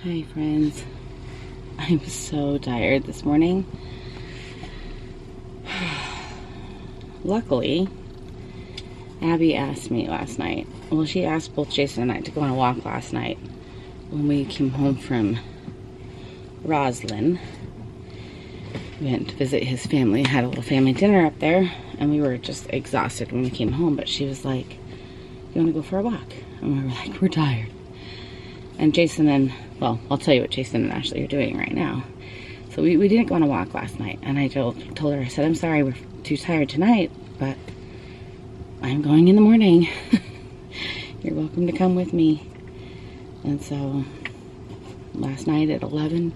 Hi friends, I'm so tired this morning. Luckily, Abby asked me last night, well, she asked both Jason and I to go on a walk last night when we came home from Roslyn. We went to visit his family, had a little family dinner up there, and we were just exhausted when we came home, but she was like, you want to go for a walk? And we were like, we're tired. And Jason and, well, I'll tell you what Jason and Ashley are doing right now. So we didn't go on a walk last night, and I told her, I said, I'm sorry, we're too tired tonight, but I'm going in the morning. You're welcome to come with me. And so last night at 11,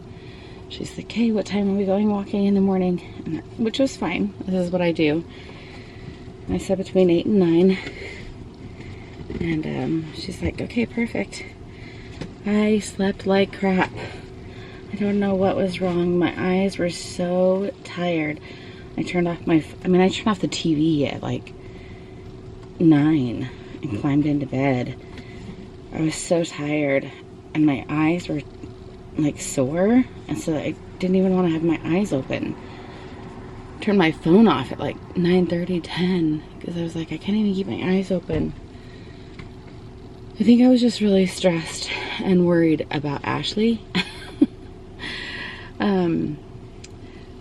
she's like, hey, what time are we going walking in the morning? And, which was fine. This is what I do. And I said between 8 and 9. And she's like, okay, perfect. I slept like crap. I don't know what was wrong. My eyes were so tired. I turned off the TV at like 9 and climbed into bed. I was so tired and my eyes were like sore, and so I didn't even want to have my eyes open. Turned my phone off at like 9:30, 10 because I was like, I can't even keep my eyes open. I think I was just really stressed and worried about Ashley.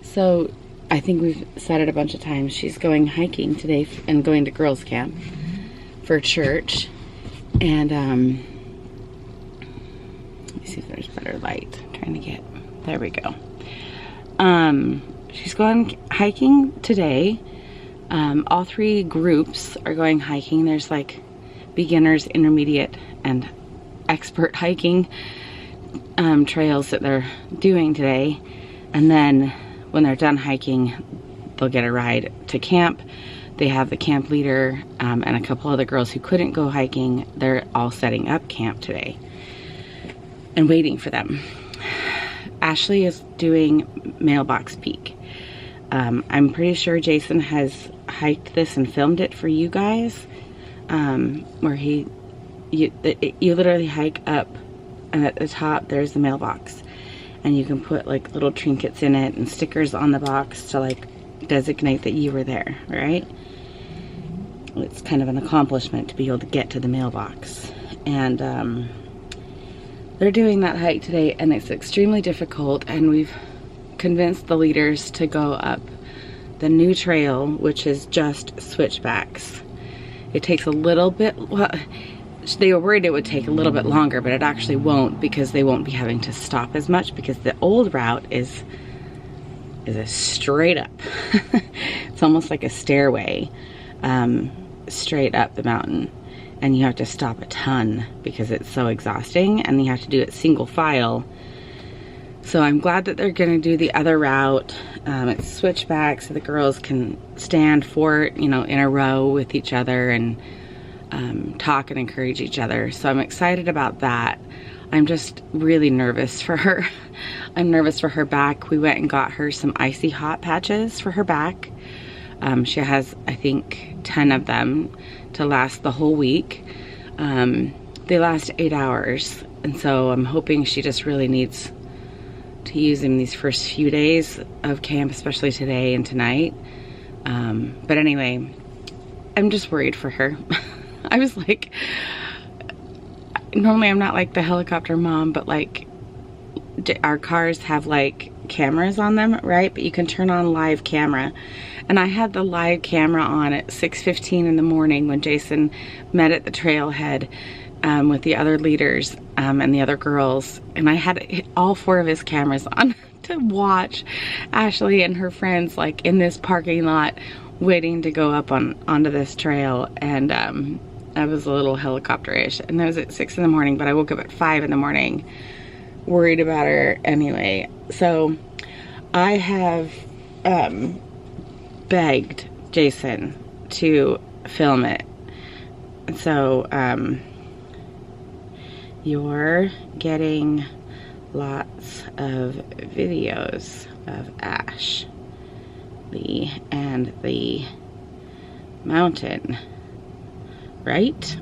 So I think we've said it a bunch of times. She's going hiking today and going to girls camp for church. And let me see if there's better light. I'm trying to get, there we go. She's going hiking today. All 3 groups are going hiking. There's like beginners, intermediate, and expert hiking trails that they're doing today. And then when they're done hiking, they'll get a ride to camp. They have the camp leader and a couple other girls who couldn't go hiking. They're all setting up camp today and waiting for them. Ashley is doing Mailbox Peak. I'm pretty sure Jason has hiked this and filmed it for you guys. Where you literally hike up, and at the top there's the mailbox, and you can put like little trinkets in it and stickers on the box to like designate that you were there, right? It's kind of an accomplishment to be able to get to the mailbox. And they're doing that hike today, and it's extremely difficult, and we've convinced the leaders to go up the new trail, which is just switchbacks. It takes a little bit, well, they were worried it would take a little bit longer, but it actually won't, because they won't be having to stop as much, because the old route is a straight up. It's almost like a stairway straight up the mountain, and you have to stop a ton because it's so exhausting, and you have to do it single file. So I'm glad that they're gonna do the other route. It's switchback, so the girls can stand for it, you know, in a row with each other and talk and encourage each other. So I'm excited about that. I'm just really nervous for her. I'm nervous for her back. We went and got her some icy hot patches for her back. She has, I think, 10 of them to last the whole week. They last 8 hours, and so I'm hoping she just really needs to use them these first few days of camp, especially today and tonight. But anyway, I'm just worried for her. I was like, normally I'm not like the helicopter mom, but like our cars have like cameras on them, right? But you can turn on live camera. And I had the live camera on at 6:15 in the morning when Jason met at the trailhead with the other leaders and the other girls, and I had all 4 of his cameras on to watch Ashley and her friends like in this parking lot waiting to go up onto this trail. And I was a little helicopter-ish, and that was at 6 in the morning, but I woke up at 5 in the morning worried about her anyway. So I have begged Jason to film it. So you're getting lots of videos of Ashley and the mountain, right?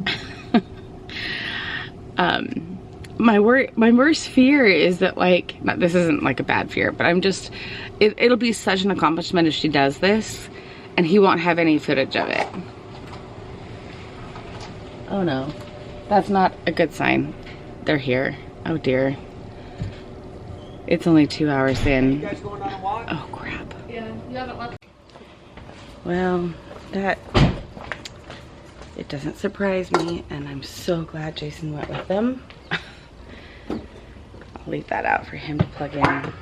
my worst fear is that, like, this isn't like a bad fear, but I'm just, it'll be such an accomplishment if she does this and he won't have any footage of it. Oh no, that's not a good sign. They're here. Oh dear. It's only 2 hours in. You guys going on a walk? Oh crap. Yeah, you haven't left. Well, it doesn't surprise me, and I'm so glad Jason went with them. I'll leave that out for him to plug in.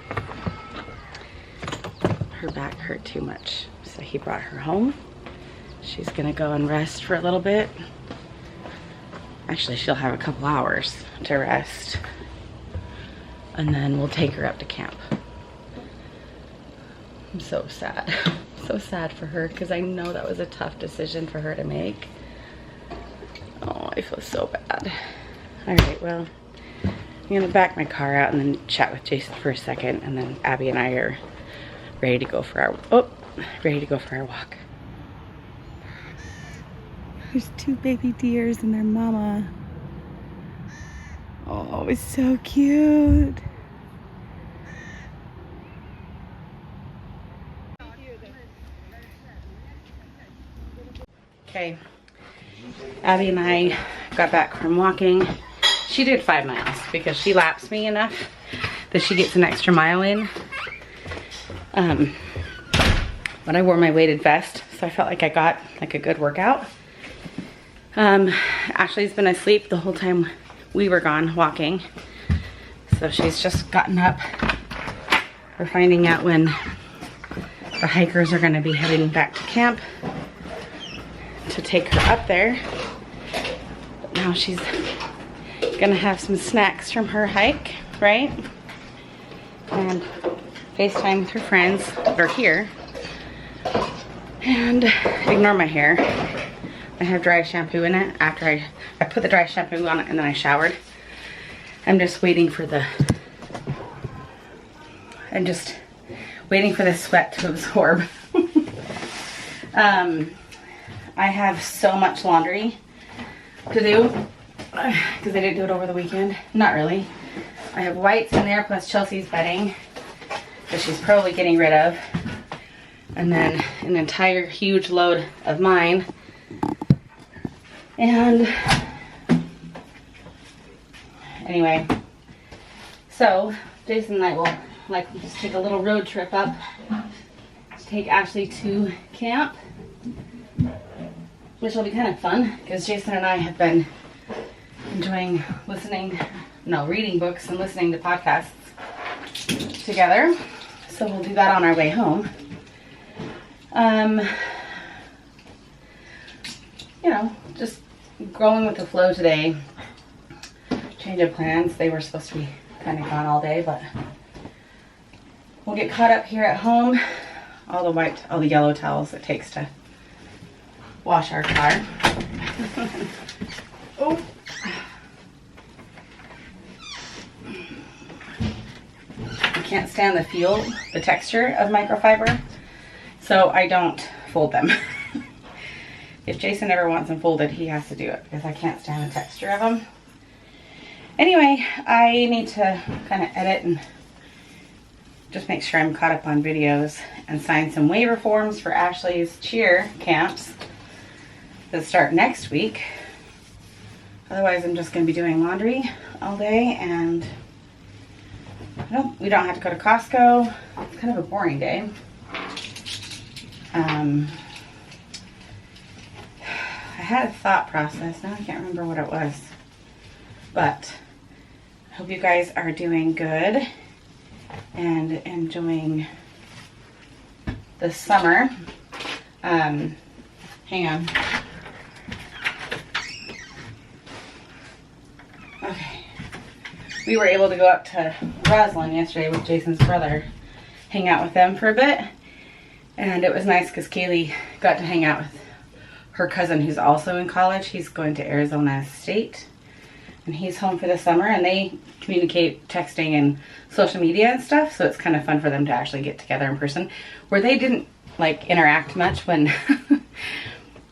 Her back hurt too much, so he brought her home. She's gonna go and rest for a little bit. Actually, she'll have a couple hours to rest, and then we'll take her up to camp. I'm so sad. So sad for her, because I know that was a tough decision for her to make. Oh, I feel so bad. All right, well, I'm gonna back my car out and then chat with Jason for a second, and then Abby and I are ready to go for our walk. There's 2 baby deers and their mama. Oh, it's so cute. Okay, Abby and I got back from walking. She did 5 miles because she laps me enough that she gets an extra mile in. But I wore my weighted vest, so I felt like I got like a good workout. Ashley's been asleep the whole time we were gone walking, so she's just gotten up. We're finding out when the hikers are going to be heading back to camp to take her up there. But now she's gonna have some snacks from her hike, right? And FaceTime with her friends that are here. And ignore my hair. I have dry shampoo in it after I put the dry shampoo on it and then I showered. I'm just waiting for the sweat to absorb. I have so much laundry to do because I didn't do it over the weekend. Not really. I have whites in there plus Chelsea's bedding that she's probably getting rid of. And then an entire huge load of mine. And anyway, so Jason and I will just take a little road trip up to take Ashley to camp, which will be kind of fun because Jason and I have been enjoying reading books and listening to podcasts together. So we'll do that on our way home. Just going with the flow today. Change of plans. They were supposed to be kind of gone all day, but we'll get caught up here at home. All the yellow towels it takes to wash our car. Oh. I can't stand the texture of microfiber, so I don't fold them. If Jason ever wants them folded, he has to do it because I can't stand the texture of them. Anyway, I need to kind of edit and just make sure I'm caught up on videos and sign some waiver forms for Ashley's cheer camps that start next week. Otherwise, I'm just going to be doing laundry all day, and we don't have to go to Costco. It's kind of a boring day. I had a thought process. Now I can't remember what it was. But I hope you guys are doing good and enjoying the summer. Hang on. Okay. We were able to go up to Roslyn yesterday with Jason's brother, hang out with them for a bit. And it was nice because Kaylee got to hang out with her cousin who's also in college. He's going to Arizona State. And he's home for the summer, and they communicate texting and social media and stuff, so it's kind of fun for them to actually get together in person, where they didn't like interact much when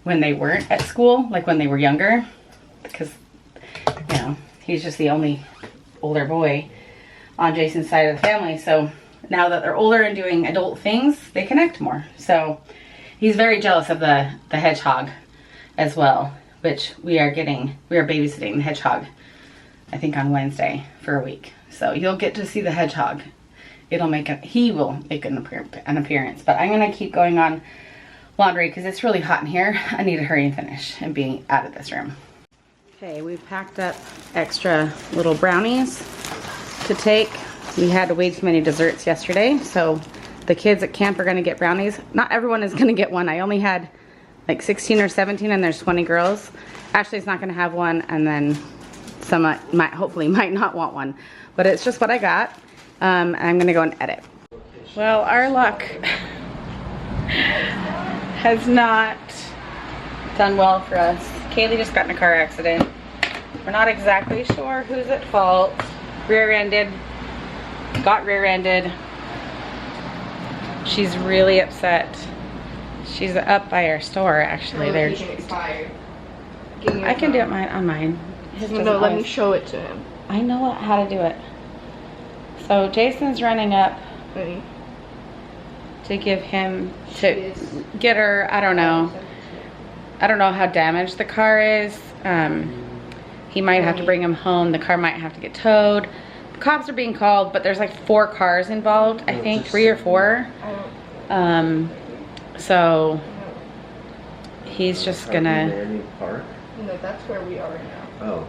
when they weren't at school, like when they were younger, because he's just the only older boy on Jason's side of the family. So now that they're older and doing adult things, they connect more. So he's very jealous of the hedgehog as well, which we are babysitting the hedgehog, I think on Wednesday for a week. So you'll get to see the hedgehog. He will make an appearance, but I'm gonna keep going on laundry because it's really hot in here. I need to hurry and finish and be out of this room. Okay, we've packed up extra little brownies to take. We had way too many desserts yesterday, so the kids at camp are gonna get brownies. Not everyone is gonna get one. I only had like 16 or 17 and there's 20 girls. Ashley's not gonna have one, and then some hopefully might not want one, but it's just what I got. I'm gonna go and edit. Well, our luck has not done well for us. Kaylee just got in a car accident. We're not exactly sure who's at fault. Got rear-ended. She's really upset. She's up by our store, actually. They're expired. I can do it on mine. No, let me show it to him. I know how to do it. So Jason's running up to give him, to get her, I don't know how damaged the car is. He might have to bring him home. The car might have to get towed. The cops are being called, but there's like 4 cars involved, I think, 3 or 4. So he's just gonna... No, that's where we are now. Oh.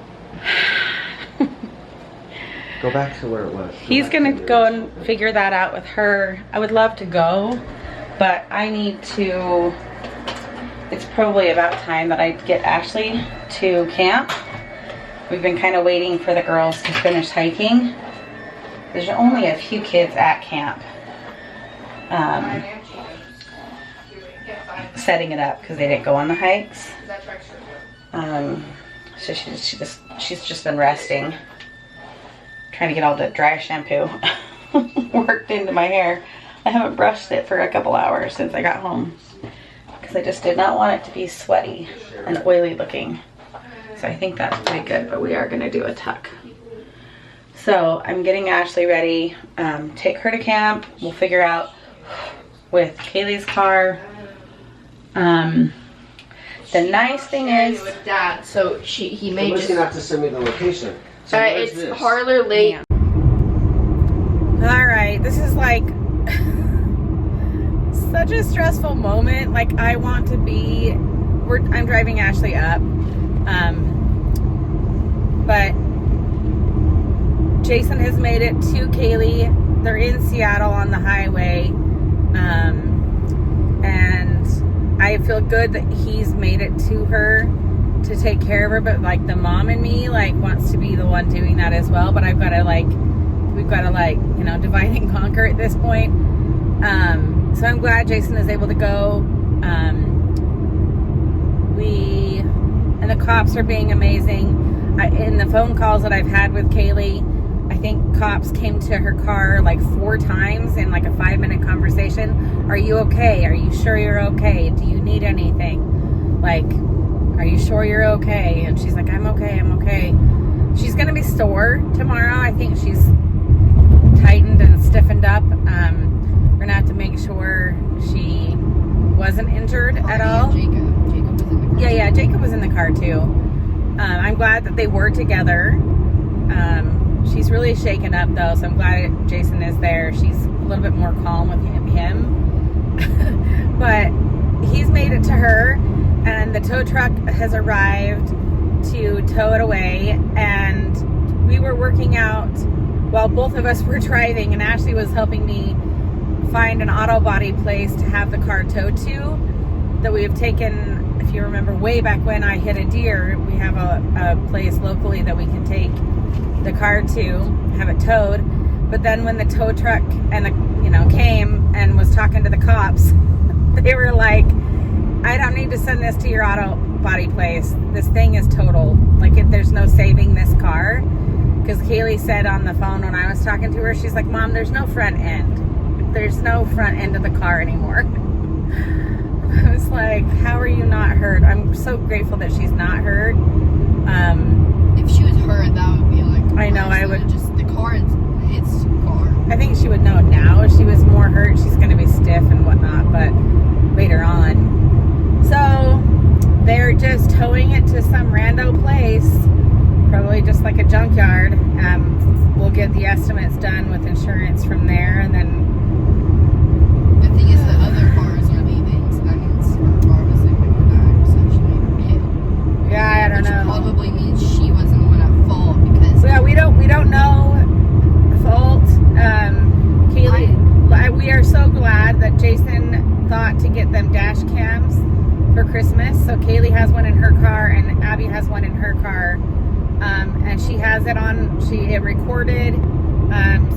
Go back to where it was. He's gonna go and figure that out with her. I would love to go, but I need to... It's probably about time that I get Ashley to camp. We've been kind of waiting for the girls to finish hiking. There's only a few kids at camp. Setting it up because they didn't go on the hikes. So she's just been resting. Trying to get all the dry shampoo worked into my hair. I haven't brushed it for a couple hours since I got home because I just did not want it to be sweaty and oily looking. So I think that's pretty good, but we are gonna do a tuck. So I'm getting Ashley ready, take her to camp. We'll figure out with Kaylee's car. The nice thing is with Dad, so he may just have to send me the location. So it's Harler Lake. All right, this is like such a stressful moment. Like I want to be. I'm driving Ashley up, but Jason has made it to Kaylee. They're in Seattle on the highway, and I feel good that he's made it to her to take care of her, but like the mom in me like wants to be the one doing that as well, but I've got to like, we've got to like, you know, divide and conquer at this point. So I'm glad Jason is able to go. And the cops are being amazing. In the phone calls that I've had with Kaylee, I think cops came to her car like 4 times in like a 5-minute conversation. Are you okay? Are you sure you're okay? Do you need anything? Like, are you sure you're okay? And she's like, I'm okay, I'm okay. She's gonna be sore tomorrow. I think she's tightened and stiffened up. We're gonna have to make sure she wasn't injured at all. Jacob was in the car. Yeah, Jacob was in the car too. I'm glad that they were together. She's really shaken up though, so I'm glad Jason is there. She's a little bit more calm with him. But he's made it to her, and the tow truck has arrived to tow it away, and we were working out while both of us were driving, and Ashley was helping me find an auto body place to have the car towed to that we have taken. If you remember way back when I hit a deer, we have a place locally that we can take the car to have it towed. But then when the tow truck came and was talking to the cops, they were like, I don't need to send this to your auto body place. This thing is total. Like, there's no saving this car. Because Kaylee said on the phone when I was talking to her, she's like, Mom, there's no front end. There's no front end of the car anymore. I was like, how are you not hurt? I'm so grateful that she's not hurt. If she was hurt, that would be like... I know, I would. Just the car, it's car. I think she would know now. If she was more hurt, she's going to be stiff and whatnot, but later on. So they're just towing it to some rando place, probably just like a junkyard. We'll get the estimates done with insurance from there, and then. The thing is, the other cars are leaving, so that means her car was leaving with that, essentially hit. Yeah, I don't know. Which probably means she wasn't the one at fault because. Yeah, we don't know fault. Kaylee, we are so glad that Jason thought to get them dash cams for Christmas. So Kaylee has one in her car and Abby has one in her car. And she has it on, it recorded.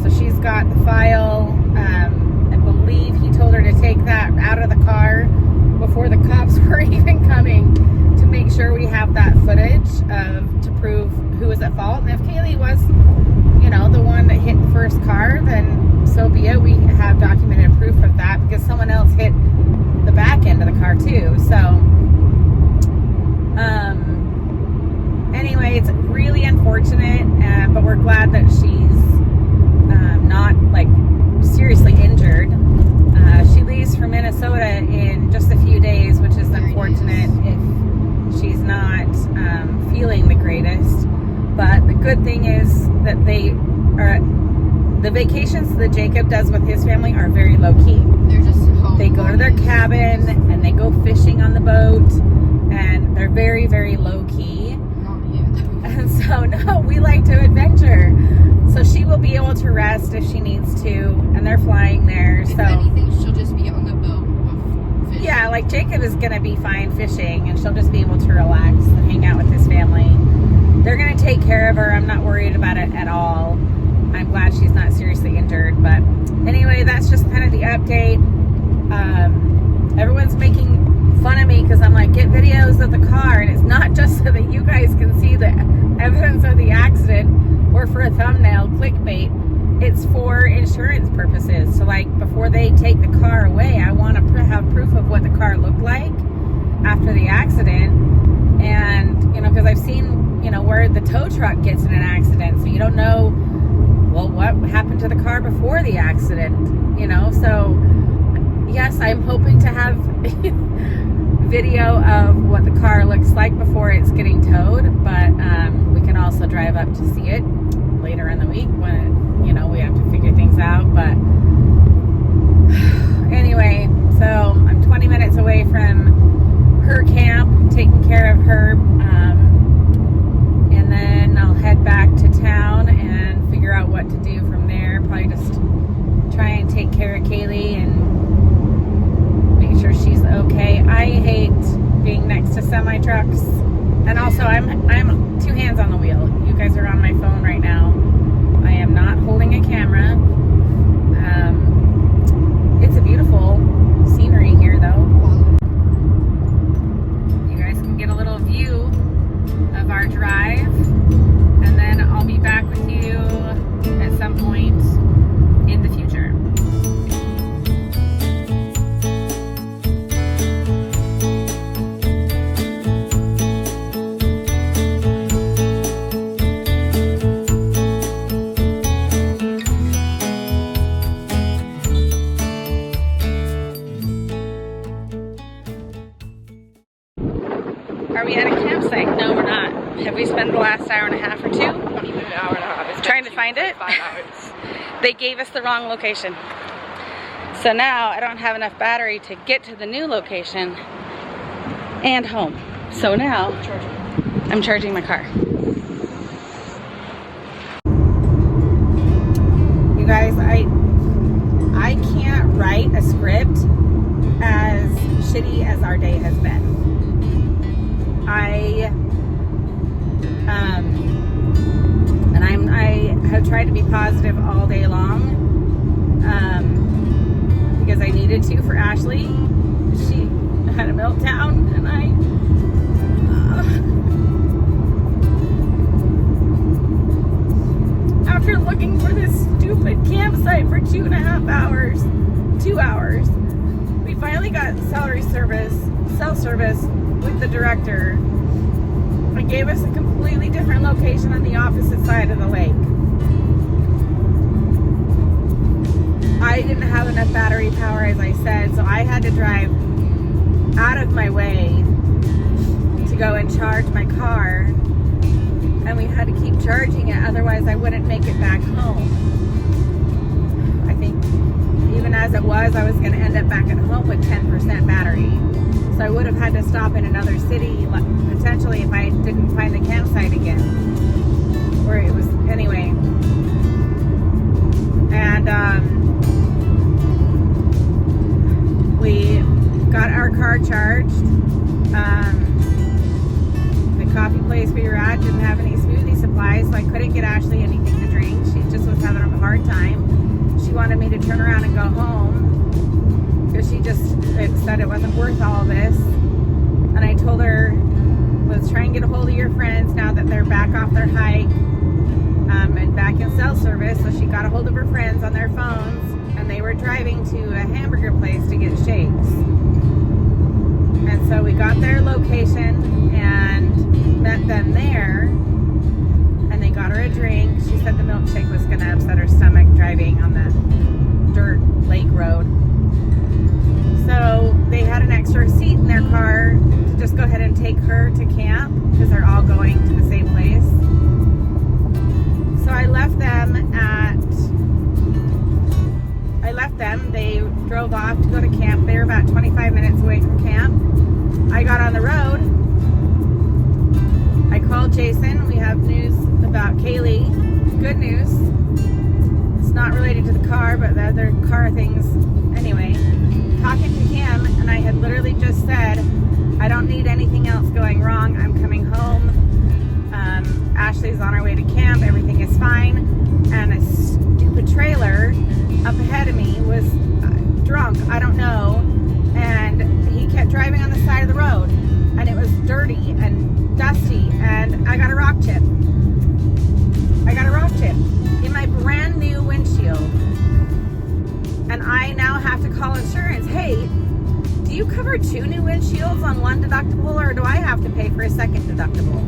So she's got the file. I believe he told her to take that out of the car before the cops were even coming to make sure we have that footage to prove who was at fault. And if Kaylee was, you know, the one that hit the first car, then so be it. We have documented proof of that because someone else hit the back end of the car too. So, anyway, it's really unfortunate, but we're glad that she's not like seriously injured. She leaves for Minnesota in just a few days, which is unfortunate if she's not feeling the greatest. But the good thing is that the vacations that Jacob does with his family are very low key. They're just home. They go to their cabin and they go fishing on the boat, and they're very, very low key. Not you. And so, no, we like to adventure. So she will be able to rest if she needs to, and they're flying there. If so anything, she'll just be on the boat with fishing. yeah, like Jacob is going to be fine fishing, and she'll just be able to relax and hang out with his family. They're going to take care of her. I'm not worried about it at all. I'm glad she's not seriously injured. But anyway, that's just kind of the update. Everyone's making fun of me because I'm like, get videos of the car, and it's not just so that you guys can see the evidence of the accident or for a thumbnail clickbait. It's for insurance purposes. So like before they take the car away, I want to have proof of what the car looked like after the accident. And you know, because I've seen, you know, where the tow truck gets in an accident, so you don't know, well, what happened to the car before the accident, you know. So yes, I'm hoping to have video of what the car looks like before it's getting towed, but we can also drive up to see it later in the week when, you know, we have to figure things out. But anyway, so I'm 20 minutes away from her camp, taking care of her, and then I'll head back to town and figure out what to do from there. Probably just try and take care of Kaylee and make sure she's okay. I hate being next to semi trucks, and also I'm two hands on the wheel. You guys are on my phone right now. I am not holding a camera. It's a beautiful scenery here, though. You guys can get a little view of our drive, and then I'll be back with you at some point in the future. Are we at a campsite? No, we're not. Have we spent the last hour and a half or two? Not even an hour and a half. It's Trying to find it? 5 hours. They gave us the wrong location. So now I don't have enough battery to get to the new location and home. So now I'm charging my car. You guys, I can't write a script as shitty as our day has been. I have tried to be positive all day long, because I needed to for Ashley. She had a meltdown, and after looking for this stupid campsite for 2.5 hours, 2 hours, we finally got cell service with the director. It gave us a complete completely different location on the opposite side of the lake. I didn't have enough battery power, as I said, so I had to drive out of my way to go and charge my car, and we had to keep charging it, otherwise I wouldn't make it back home. I think even as it was, I was going to end up back at home with 10% battery. So I would have had to stop in another city, potentially, if I didn't find the campsite again. Or it was, anyway. And we got our car charged. The coffee place we were at didn't have any smoothie supplies, so I couldn't get Ashley anything to drink. She just was having a hard time. She wanted me to turn around and go home because she just said it wasn't worth all of this. And I told her, let's try and get a hold of your friends now that they're back off their hike and back in cell service. So she got a hold of her friends on their phones, and they were driving to a hamburger place to get shakes. And so we got their location and met them there, and they got her a drink. She said the milkshake was going to upset her stomach driving on the dirt lake road. So they had an extra seat in their car to just go ahead and take her to camp because they're all going to the same place. So I left them. They drove off to go to camp. They were about 25 minutes away from camp. I got on the road. I called Jason. We have news about Kaylee. Good news. It's not related to the car, but the other car things. Anyway, talking to him, and I had literally just said, I don't need anything else going wrong. I'm coming home. Ashley's on our way to camp. Everything is fine. And a stupid trailer up ahead of me was drunk. I don't know. And he kept driving on the side of the road. And it was dirty and dusty. And I got a rock chip. In my brand new windshield. And I now have to call insurance. Hey, do you cover 2 new windshields on 1 deductible, or do I have to pay for a second deductible?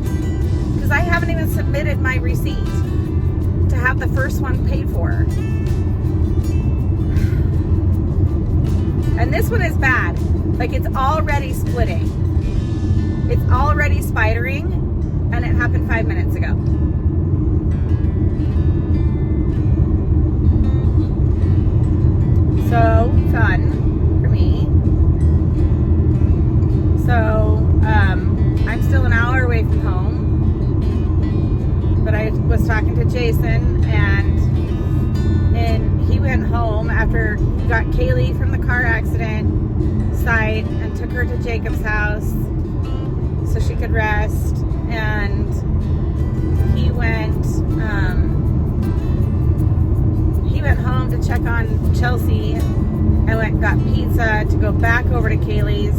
Because I haven't even submitted my receipt to have the first one paid for. And this one is bad. Like, it's already splitting. It's already spidering, and it happened 5 minutes ago. So fun for me. So I'm still an hour away from home, but I was talking to Jason, and he went home after he got Kaylee from the car accident site and took her to Jacob's house so she could rest. And he went home to check on Chelsea and went and got pizza to go back over to Kaylee's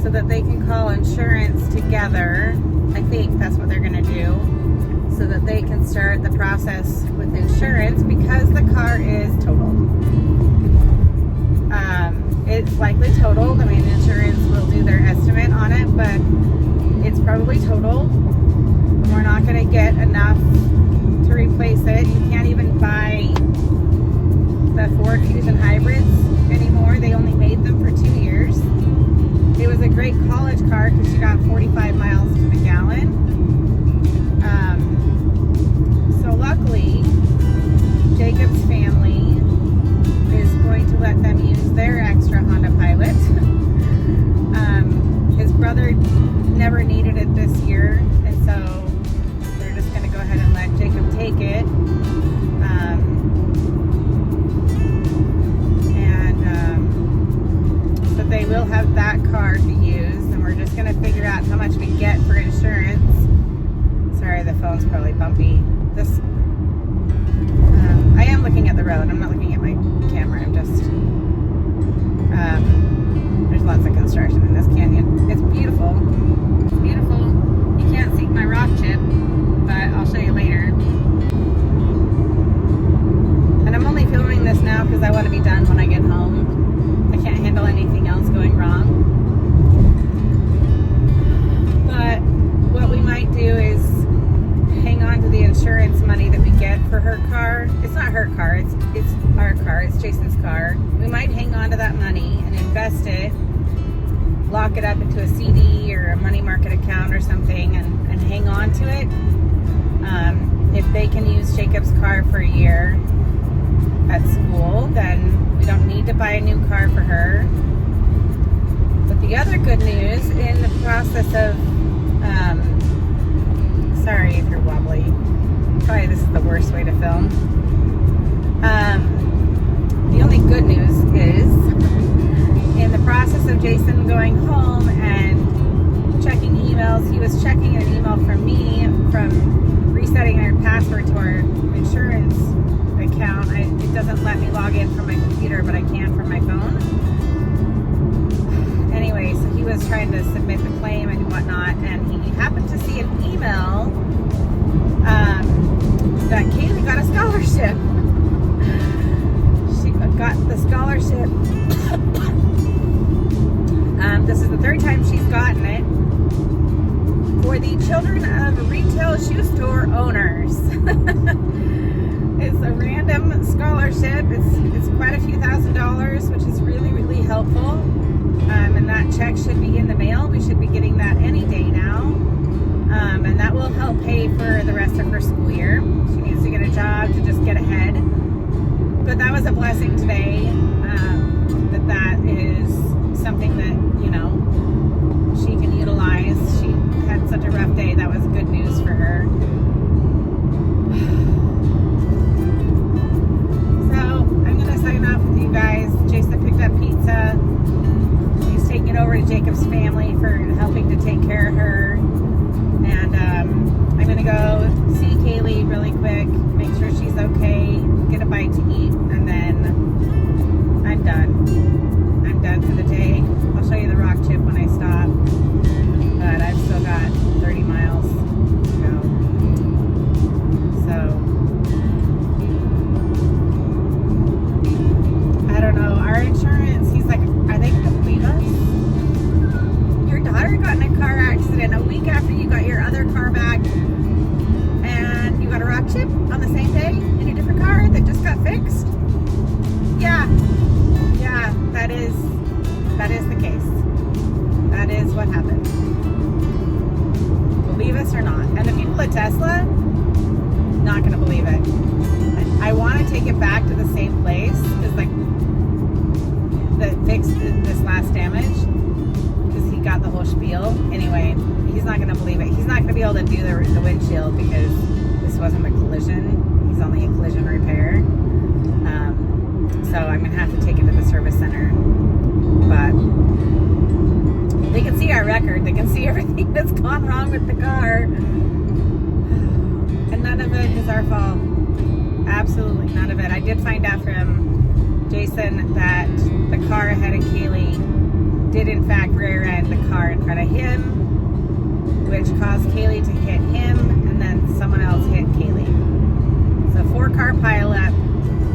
so that they can call insurance together. I think that's what they're going to do, so that they can start the process with insurance, because the car is totaled. It's likely totaled. I mean, insurance will do their estimate on it, but it's probably totaled. We're not going to get enough to replace it. You can't even buy the Ford Fusion hybrids anymore. They only made them for 2 years. It was a great college car because she got 45 miles to the gallon. So luckily, Jacob's family is going to let them use their extra Honda Pilot. His brother never needed it this year, and so they're just going to go ahead and let Jacob take it. So they will have that car to use, and we're just going to figure out how much we get for insurance. Sorry, the phone's probably bumpy. I am looking at the road. I'm not looking at my camera. I'm just, there's lots of construction in this canyon. It's beautiful. It's beautiful. You can't see my rock chip, but I'll show you later. And I'm only filming this now because I want to be done when I get home. I can't handle anything else going wrong. But what we might do is insurance money that we get for her car. It's not her car, it's our car, it's Jason's car. We might hang on to that money and invest it, lock it up into a CD or a money market account or something, and hang on to it. If they can use Jacob's car for a year at school, then we don't need to buy a new car for her. But the other good news, in the process of sorry if you're wobbly. Probably this is the worst way to film. The only good news is, in the process of Jason going home and checking emails, he was checking an email from me from resetting our password to our insurance account. It doesn't let me log in from my computer, but I can from my phone. Anyway, so he was trying to submit the claim and whatnot, and he happened to see an email that Kaylee got a scholarship. She got the scholarship. This is the third time she's gotten it, for the children of retail shoe store owners. It's a random scholarship. It's quite a few $1,000s, which is really, really helpful. And that check should be in the mail. We should be getting that any day now. And that will help pay for the rest of her school year. She needs to get a job to just get ahead. But that was a blessing today, that is something that, you know, she can utilize. She had such a rough day. That was good news for her. So I'm going to sign off with you guys. Jason picked up pizza. He's taking it over to Jacob's family for helping to take care of her. And I'm going to go see Kaylee really quick, make sure she's okay, get a bite to eat, and then I'm done. I'm done for the day. I'll show you the rock chip when I stop, but I've still got 30 miles to go. So, I don't know. Our insurance, he's like, are they going to believe us? Your daughter got in a car accident a week after you got your other car back, and you got a rock chip on the same day in a different car that just got fixed? Yeah, that is the case. That is what happened. Believe us or not. And the people at Tesla, not going to believe it. I want to take it back to the same place as like that fixed this last damage, because he got the whole spiel. Anyway, he's not going to believe it. He's not going to be able to do the windshield because this wasn't a collision. He's only a collision repair. So I'm going to have to take it to the service center. But they can see our record. They can see everything that's gone wrong with the car. And none of it is our fault. Absolutely none of it. I did find out from Jason that the car ahead of Kaylee did in fact rear end the car in front of him, which caused Kaylee to hit him, and then someone else hit Kaylee. So 4-car pileup,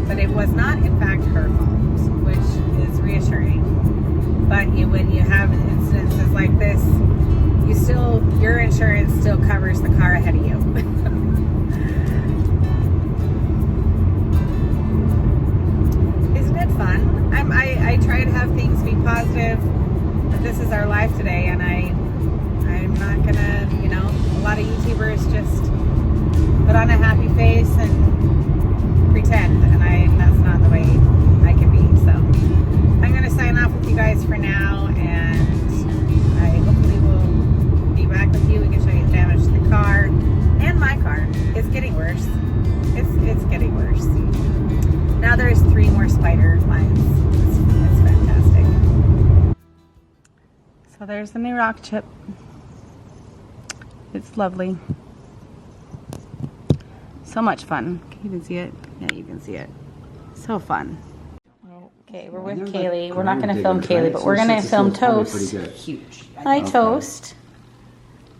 but it was not in fact her fault, which is reassuring. But when you have instances like this, your insurance still covers the car ahead of you. Isn't it fun? I try to have things be positive. But this is our life today, and I'm not gonna, you know, a lot of YouTubers just put on a happy face and pretend, and that's not the way I can be. So I'm gonna sign off with you guys for now, and I hopefully will be back with you. We can show you the damage to the car and my car. It's getting worse. It's getting worse. Now there's 3 more spider lines. It's fantastic. So there's the new rock chip. It's lovely. So much fun. Can you even see it? Yeah, you can see it. So fun. Okay, we're with Kaylee. We're not going to film Kaylee, but we're going to film Toast. Huge. Hi, Toast.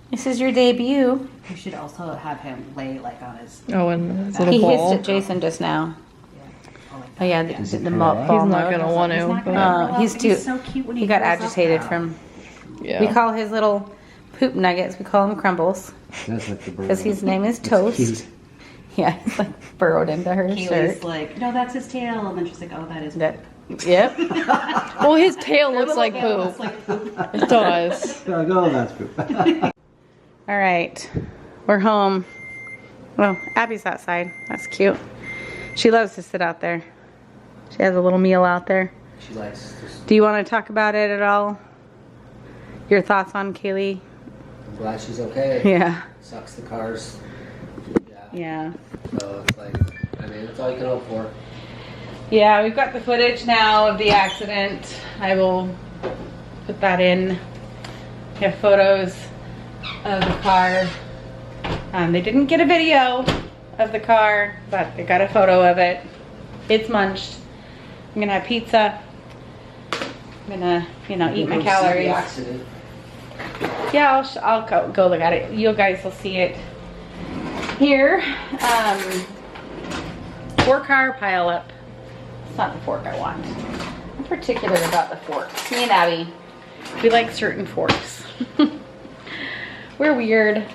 This is your debut. We should also have him lay like on his... Oh, and his little He ball. hissed at Jason just now. Oh yeah, the He's ball not mode. gonna want to. But He's too. so cute when He got grows up agitated now. from. yeah. We call his little poop nuggets. We call him Crumbles That's like the bird. because his name is It's Toast. cute. Yeah, it's like burrowed into her Kaylee's shirt. like, no, that's his tail. And then she's like, oh, that is That, yep. Well, his tail looks like tail poop. looks like poop. It does. Go, that's poop. All right, we're home. Well, Abby's outside. That's cute. She loves to sit out there. She has a little meal out there. She likes this. Do you want to talk about it at all? Your thoughts on Kaylee? I'm glad she's okay. Yeah. Sucks the cars. Yeah. So it's like, I mean, that's all you can hope for. Yeah, we've got the footage now of the accident. I will put that in. We have photos of the car. They didn't get a video of the car, but they got a photo of it. It's munched. I'm gonna have pizza. I'm gonna, you know, eat my Go see calories. the accident. Yeah, I'll go look at it. You guys will see it here. Four-car pile-up. It's not the fork I want. I'm particular about the forks. Me and Abby, we like certain forks. We're weird.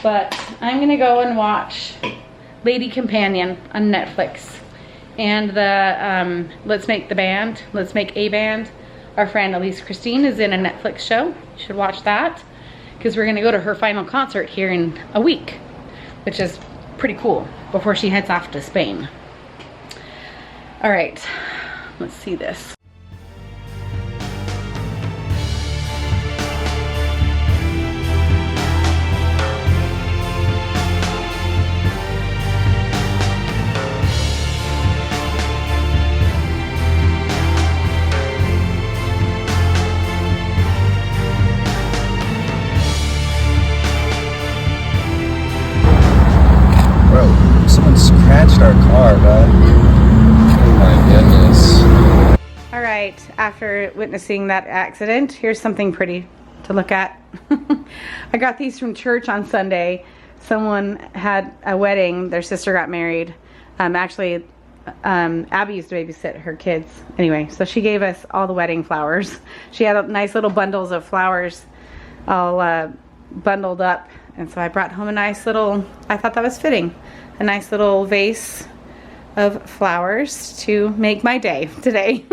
But I'm gonna go and watch Lady Companion on Netflix. And the Let's Make a Band. Our friend Elise Christine is in a Netflix show. You should watch that. Because we're gonna go to her final concert here in a week, which is pretty cool, before she heads off to Spain. All right, let's see this. Bro, someone scratched our car, bud. Oh my goodness. All right, after witnessing that accident, here's something pretty to look at. I got these from church on Sunday. Someone had a wedding, their sister got married. Actually, Abby used to babysit her kids. Anyway, so she gave us all the wedding flowers. She had nice little bundles of flowers all bundled up. And so I brought home a nice little, I thought that was fitting, a nice little vase of flowers to make my day today.